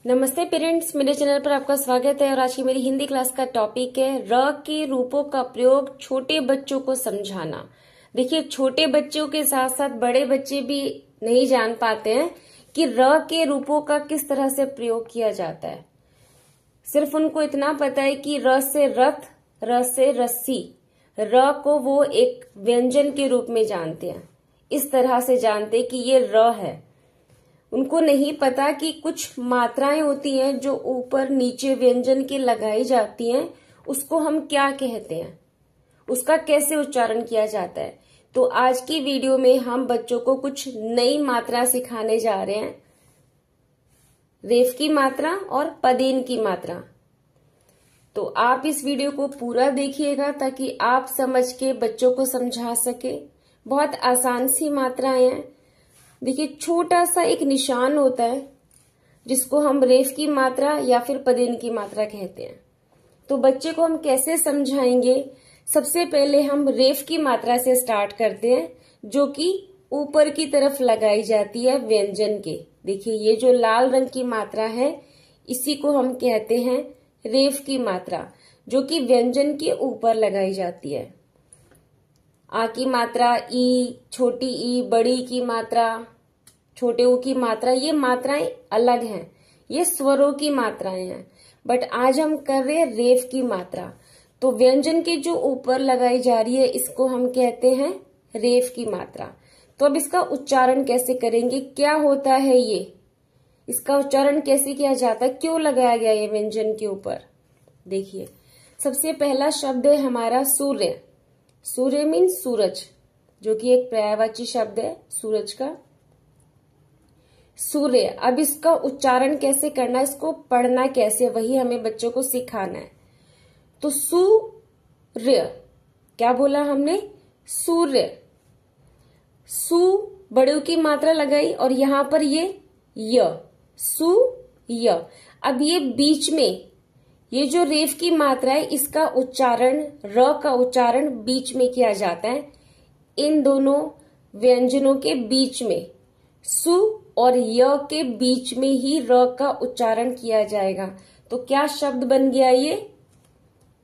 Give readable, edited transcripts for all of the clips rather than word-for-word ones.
नमस्ते पेरेंट्स, मेरे चैनल पर आपका स्वागत है। और आज की मेरी हिंदी क्लास का टॉपिक है र के रूपों का प्रयोग छोटे बच्चों को समझाना। देखिए, छोटे बच्चों के साथ साथ बड़े बच्चे भी नहीं जान पाते हैं कि र के रूपों का किस तरह से प्रयोग किया जाता है। सिर्फ उनको इतना पता है कि र से रथ, र से रस्सी, र को वो एक व्यंजन के रूप में जानते हैं। इस तरह से जानते हैं कि ये र है। उनको नहीं पता कि कुछ मात्राएं होती हैं जो ऊपर नीचे व्यंजन के लगाई जाती हैं, उसको हम क्या कहते हैं, उसका कैसे उच्चारण किया जाता है। तो आज की वीडियो में हम बच्चों को कुछ नई मात्रा सिखाने जा रहे हैं, रेफ की मात्रा और पदेन की मात्रा। तो आप इस वीडियो को पूरा देखिएगा ताकि आप समझ के बच्चों को समझा सके। बहुत आसान सी मात्राएं हैं। देखिए, छोटा सा एक निशान होता है जिसको हम रेफ की मात्रा या फिर पदेन की मात्रा कहते हैं। तो बच्चे को हम कैसे समझाएंगे? सबसे पहले हम रेफ की मात्रा से स्टार्ट करते हैं, जो कि ऊपर की तरफ लगाई जाती है व्यंजन के। देखिए, ये जो लाल रंग की मात्रा है इसी को हम कहते हैं रेफ की मात्रा, जो कि व्यंजन के ऊपर लगाई जाती है। आ की मात्रा ई, छोटी ई, बड़ी की मात्रा, छोटे ऊ की मात्रा, ये मात्राएं अलग हैं, ये स्वरों की मात्राएं हैं। बट आज हम कर रहे हैं रेफ की मात्रा। तो व्यंजन के जो ऊपर लगाई जा रही है इसको हम कहते हैं रेफ की मात्रा। तो अब इसका उच्चारण कैसे करेंगे? क्या होता है ये, इसका उच्चारण कैसे किया जाता है, क्यों लगाया गया ये व्यंजन के ऊपर? देखिए, सबसे पहला शब्द है हमारा सूर्य। सूर्य मीन्स सूरज, जो कि एक पर्यायवाची शब्द है सूरज का। सूर्य। अब इसका उच्चारण कैसे करना, इसको पढ़ना कैसे, वही हमें बच्चों को सिखाना है। तो सूर्य, क्या बोला हमने? सूर्य। सु बड़े की मात्रा लगाई और यहां पर ये य, सु य। अब ये बीच में ये जो रेफ की मात्रा है इसका उच्चारण, र का उच्चारण बीच में किया जाता है, इन दोनों व्यंजनों के बीच में। सु और य के बीच में ही र का उच्चारण किया जाएगा। तो क्या शब्द बन गया ये?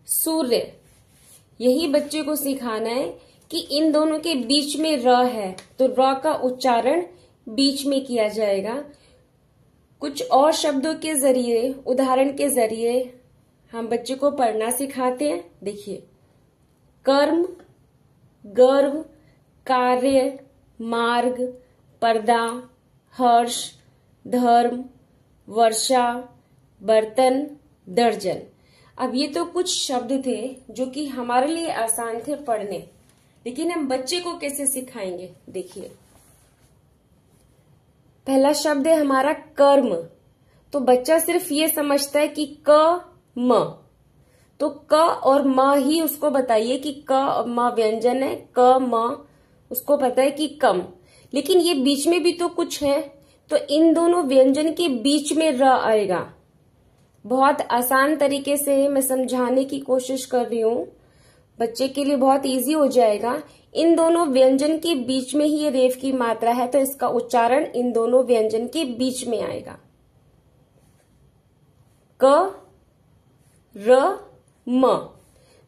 सूर्य। यही बच्चे को सिखाना है कि इन दोनों के बीच में र है तो र का उच्चारण बीच में किया जाएगा। कुछ और शब्दों के जरिए, उदाहरण के जरिए हम बच्चे को पढ़ना सिखाते हैं। देखिए, कर्म, गर्व, कार्य, मार्ग, पर्दा, हर्ष, धर्म, वर्षा, बर्तन, दर्जन। अब ये तो कुछ शब्द थे जो कि हमारे लिए आसान थे पढ़ने, लेकिन हम बच्चे को कैसे सिखाएंगे? देखिए, पहला शब्द है हमारा कर्म। तो बच्चा सिर्फ ये समझता है कि क म, तो क और म ही उसको बताइए कि क और म व्यंजन है, क म उसको पता है कि कम। लेकिन ये बीच में भी तो कुछ है, तो इन दोनों व्यंजन के बीच में र आएगा। बहुत आसान तरीके से मैं समझाने की कोशिश कर रही हूँ, बच्चे के लिए बहुत इजी हो जाएगा। इन दोनों व्यंजन के बीच में ही ये रेफ की मात्रा है, तो इसका उच्चारण इन दोनों व्यंजन के बीच में आएगा। क, र, म,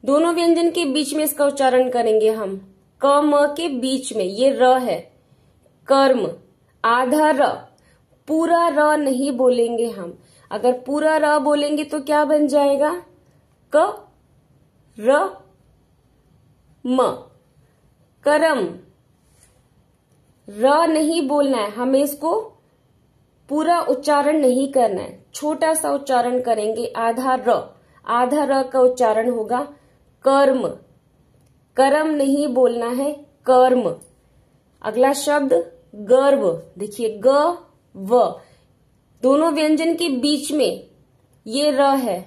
दोनों व्यंजन के बीच में इसका उच्चारण करेंगे हम। क म के बीच में ये र है, कर्म। आधा र, पूरा र नहीं बोलेंगे हम। अगर पूरा र बोलेंगे तो क्या बन जाएगा? क, र, म, करम। र नहीं बोलना है हमें, इसको पूरा उच्चारण नहीं करना है, छोटा सा उच्चारण करेंगे। आधा र, आधा र का उच्चारण होगा कर्म। करम नहीं बोलना है, कर्म। अगला शब्द गर्व। देखिए, ग, व, दोनों व्यंजन के बीच में ये र है,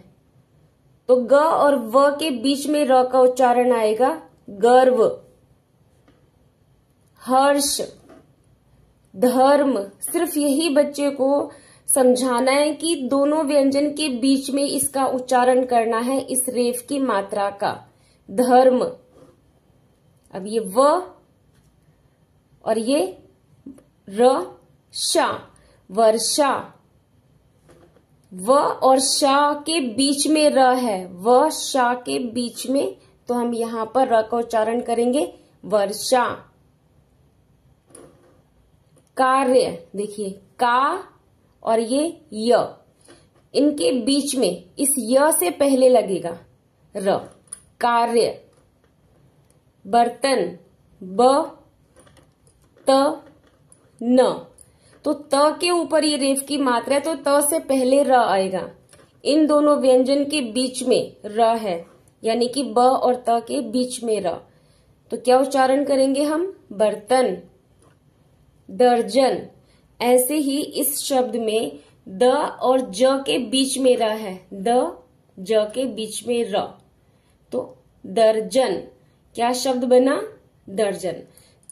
तो ग और व के बीच में र का उच्चारण आएगा गर्व। हर्ष, धर्म। सिर्फ यही बच्चे को समझाना है कि दोनों व्यंजन के बीच में इसका उच्चारण करना है, इस रेफ की मात्रा का, धर्म। अब ये व और ये र, शा, वर्षा। व और शा के बीच में र है, व शा के बीच में, तो हम यहां पर र का उच्चारण करेंगे वर्षा। कार्य, देखिए का और ये य, इनके बीच में इस य से पहले लगेगा र, कार्य। बर्तन, ब त न, तो त के ऊपर ये रेफ की मात्रा है, तो त से पहले र आएगा। इन दोनों व्यंजन के बीच में र है, यानी कि ब और त के बीच में र, तो क्या उच्चारण करेंगे हम? बर्तन। दर्जन, ऐसे ही इस शब्द में द और ज के बीच में र है, द ज के बीच में र, तो दर्जन। क्या शब्द बना? दर्जन।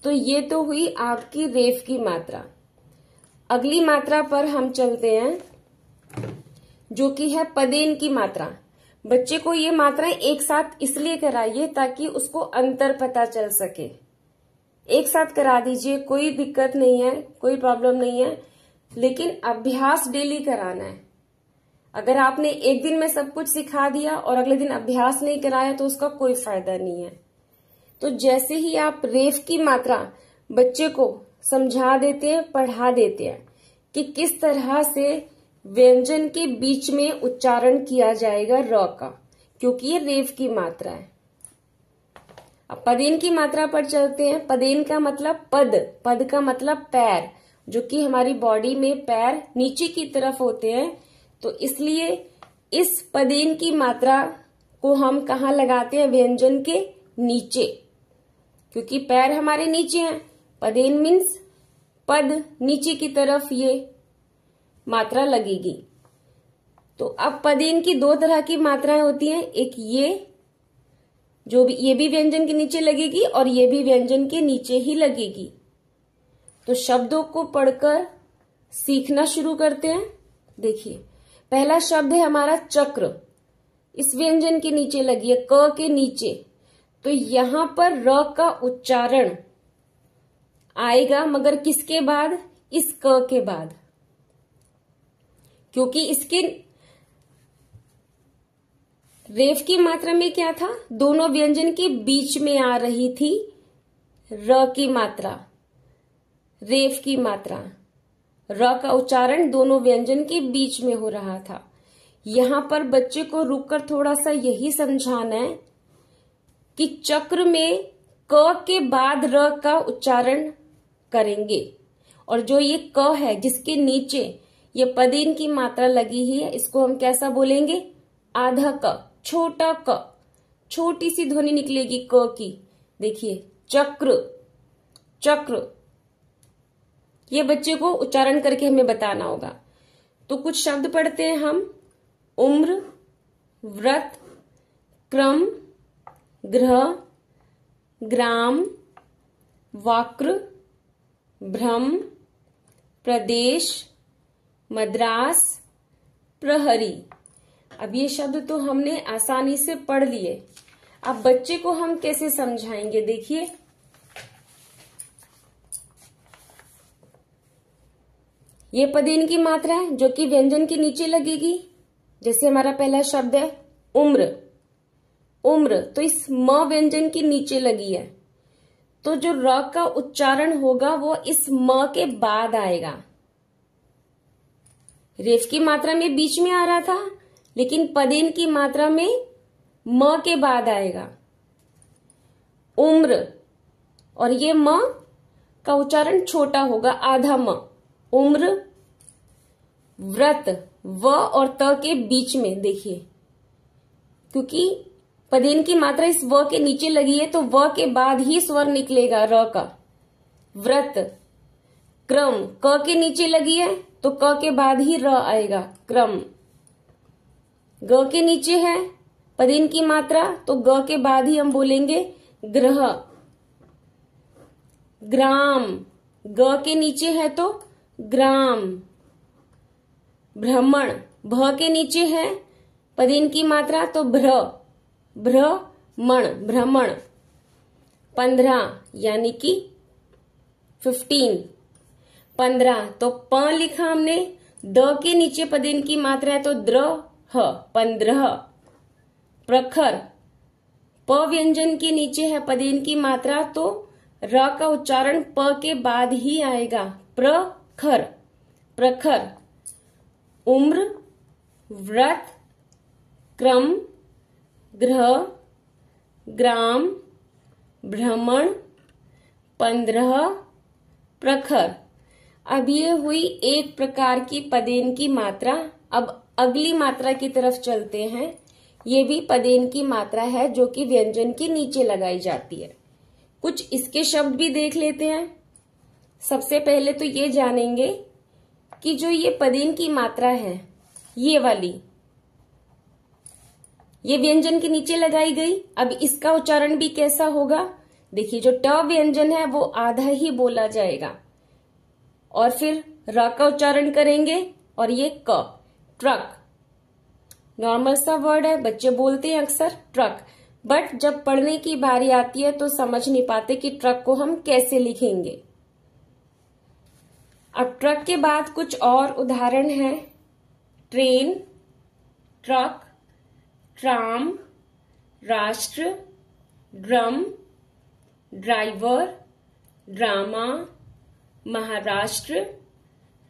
तो ये तो हुई आपकी रेफ की मात्रा। अगली मात्रा पर हम चलते हैं, जो कि है पदेन की मात्रा। बच्चे को ये मात्राएं एक साथ इसलिए कराइए ताकि उसको अंतर पता चल सके। एक साथ करा दीजिए, कोई दिक्कत नहीं है, कोई प्रॉब्लम नहीं है, लेकिन अभ्यास डेली कराना है। अगर आपने एक दिन में सब कुछ सिखा दिया और अगले दिन अभ्यास नहीं कराया तो उसका कोई फायदा नहीं है। तो जैसे ही आप रेफ की मात्रा बच्चे को समझा देते हैं, पढ़ा देते हैं कि किस तरह से व्यंजन के बीच में उच्चारण किया जाएगा र का, क्योंकि ये रेफ की मात्रा है। अब पदेन की मात्रा पर चलते हैं। पदेन का मतलब पद, पद का मतलब पैर, जो कि हमारी बॉडी में पैर नीचे की तरफ होते हैं, तो इसलिए इस पदेन की मात्रा को हम कहाँ लगाते हैं? व्यंजन के नीचे, क्योंकि पैर हमारे नीचे हैं। पदेन मीन्स पद, नीचे की तरफ ये मात्रा लगेगी। तो अब पदेन की दो तरह की मात्राएं होती हैं, एक ये जो भी, ये भी व्यंजन के नीचे लगेगी और ये भी व्यंजन के नीचे ही लगेगी। तो शब्दों को पढ़कर सीखना शुरू करते हैं। देखिए, पहला शब्द है हमारा चक्र, इस व्यंजन के नीचे लगी है, क के नीचे, तो यहां पर र का उच्चारण आएगा, मगर किसके बाद? इस क के बाद, क्योंकि इसके रेफ की मात्रा में क्या था? दोनों व्यंजन के बीच में आ रही थी र की मात्रा, रेफ की मात्रा। र का उच्चारण दोनों व्यंजन के बीच में हो रहा था। यहां पर बच्चे को रुककर थोड़ा सा यही समझाना है कि चक्र में क के बाद र का उच्चारण करेंगे, और जो ये क है जिसके नीचे ये पदेन की मात्रा लगी ही है, इसको हम कैसा बोलेंगे? आधा क, छोटा क, छोटी सी ध्वनि निकलेगी क की। देखिए, चक्र, चक्र, ये बच्चे को उच्चारण करके हमें बताना होगा। तो कुछ शब्द पढ़ते हैं हम। उम्र, व्रत, क्रम, ग्रह, ग्राम, वक्र, भ्रम, प्रदेश, मद्रास, प्रहरी। अब ये शब्द तो हमने आसानी से पढ़ लिए, अब बच्चे को हम कैसे समझाएंगे? देखिए, ये पदेन की मात्रा है जो कि व्यंजन के नीचे लगेगी। जैसे हमारा पहला शब्द है उम्र, उम्र, तो इस म व्यंजन के नीचे लगी है, तो जो र का उच्चारण होगा वो इस म के बाद आएगा। रेफ की मात्रा में बीच में आ रहा था, लेकिन पदेन की मात्रा में म के बाद आएगा। उम्र, और ये म का उच्चारण छोटा होगा, आधा म। उम्र, व्रत, व और त के बीच में, देखिए, क्योंकि पदेन की मात्रा इस व के नीचे लगी है, तो व के बाद ही स्वर निकलेगा र का। व्रत, क्रम, क के नीचे लगी है तो क के बाद ही र आएगा, क्रम। ग के नीचे है पदेन की मात्रा, तो ग के बाद ही हम बोलेंगे ग्रह। ग्राम, ग के नीचे है तो ग्राम। भ्रमण, भ के नीचे है पदेन की मात्रा, तो भ्र, भ्रमण, भ्रमण। 15 यानी कि 15, 15, तो प लिखा हमने द के नीचे पदेन की मात्रा है तो द्र ह 15। प्रखर, प व्यंजन के नीचे है पदेन की मात्रा तो र का उच्चारण प के बाद ही आएगा, प्रखर, प्रखर। उम्र, व्रत, क्रम, ग्रह, ग्राम, भ्रमण, 15, प्रखर। अब ये हुई एक प्रकार की पदेन की मात्रा। अब अगली मात्रा की तरफ चलते हैं। ये भी पदेन की मात्रा है जो कि व्यंजन के नीचे लगाई जाती है। कुछ इसके शब्द भी देख लेते हैं। सबसे पहले तो ये जानेंगे कि जो ये पदेन की मात्रा है, ये वाली, ये व्यंजन के नीचे लगाई गई। अब इसका उच्चारण भी कैसा होगा? देखिए, जो ट व्यंजन है वो आधा ही बोला जाएगा और फिर र का उच्चारण करेंगे और ये क, ट्रक। नॉर्मल सा वर्ड है, बच्चे बोलते हैं अक्सर ट्रक, बट जब पढ़ने की बारी आती है तो समझ नहीं पाते कि ट्रक को हम कैसे लिखेंगे। अब ट्रक के बाद कुछ और उदाहरण है। ट्रेन, ट्रक, ट्राम, राष्ट्र, ड्रम, ड्राइवर, ड्रामा, महाराष्ट्र,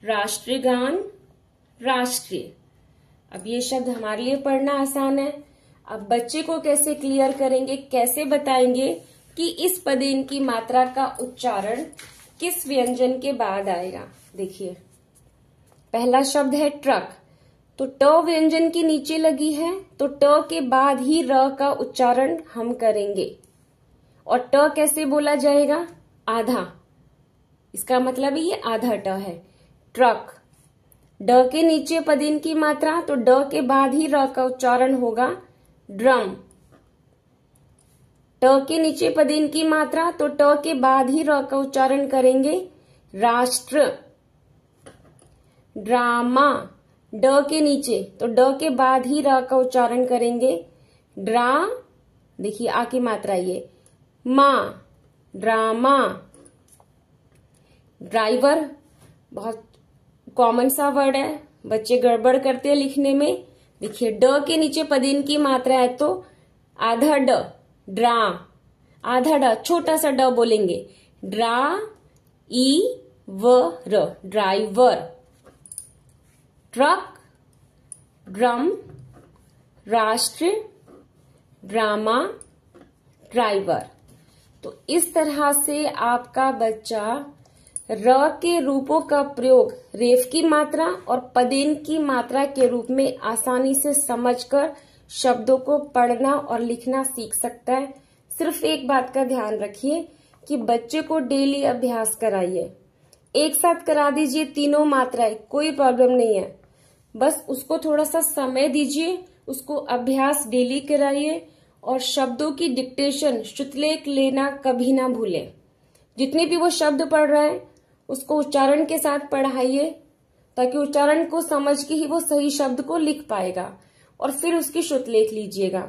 राष्ट्रगान, राष्ट्रीय। अब ये शब्द हमारे लिए पढ़ना आसान है। अब बच्चे को कैसे क्लियर करेंगे, कैसे बताएंगे कि इस पदेन की मात्रा का उच्चारण किस व्यंजन के बाद आएगा। देखिए, पहला शब्द है ट्रक, तो ट व्यंजन के नीचे लगी है तो ट के बाद ही र का उच्चारण हम करेंगे। और ट कैसे बोला जाएगा? आधा। इसका मतलब ये आधा ट है। ट्रक, ड के नीचे पदेन की मात्रा तो ड के बाद ही र का उच्चारण होगा। ड्रम, ट के नीचे पदेन की मात्रा तो ट के बाद ही र का उच्चारण करेंगे। राष्ट्र, ड्रामा, ड के नीचे तो ड के बाद ही र का उच्चारण करेंगे। ड्रा, देखिए आ की मात्रा ये, माँ, ड्रामा। ड्राइवर, बहुत कॉमन सा वर्ड है, बच्चे गड़बड़ करते हैं लिखने में। देखिए, ड के नीचे पदेन की मात्रा है तो आधा ड, ड्रा, आधा ड, छोटा सा ड बोलेंगे। ड्रा, ई व र, ड्राइवर। ट्रक, ड्रम, राष्ट्र, ड्रामा, ड्राइवर। तो इस तरह से आपका बच्चा र के रूपों का प्रयोग रेफ की मात्रा और पदेन की मात्रा के रूप में आसानी से समझकर शब्दों को पढ़ना और लिखना सीख सकता है। सिर्फ एक बात का ध्यान रखिए कि बच्चे को डेली अभ्यास कराइए। एक साथ करा दीजिए तीनों मात्राएं, कोई प्रॉब्लम नहीं है। बस उसको थोड़ा सा समय दीजिए, उसको अभ्यास डेली कराइए और शब्दों की डिक्टेशन, श्रुतलेख लेना कभी ना भूलें। जितने भी वो शब्द पढ़ रहा है उसको उच्चारण के साथ पढ़ाइए ताकि उच्चारण को समझ के ही वो सही शब्द को लिख पाएगा और फिर उसकी श्रुतलेख लीजिएगा।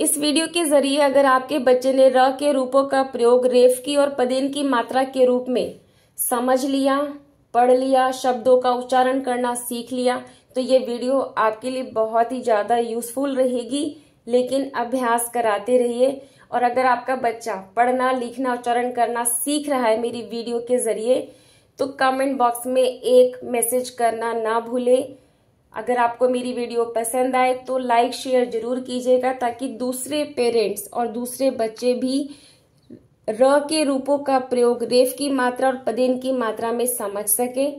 इस वीडियो के जरिए अगर आपके बच्चे ने र के रूपों का प्रयोग रेफ की और पदेन की मात्रा के रूप में समझ लिया, पढ़ लिया, शब्दों का उच्चारण करना सीख लिया, तो ये वीडियो आपके लिए बहुत ही ज्यादा यूजफुल रहेगी। लेकिन अभ्यास कराते रहिए और अगर आपका बच्चा पढ़ना, लिखना, उच्चारण करना सीख रहा है मेरी वीडियो के जरिए तो कमेंट बॉक्स में एक मैसेज करना ना भूलें। अगर आपको मेरी वीडियो पसंद आए तो लाइक शेयर जरूर कीजिएगा ताकि दूसरे पेरेंट्स और दूसरे बच्चे भी र के रूपों का प्रयोग रेफ की मात्रा और पदेन की मात्रा में समझ सके।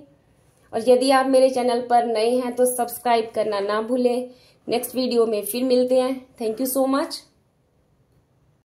और यदि आप मेरे चैनल पर नए हैं तो सब्सक्राइब करना ना भूलें। नेक्स्ट वीडियो में फिर मिलते हैं। Thank you so much.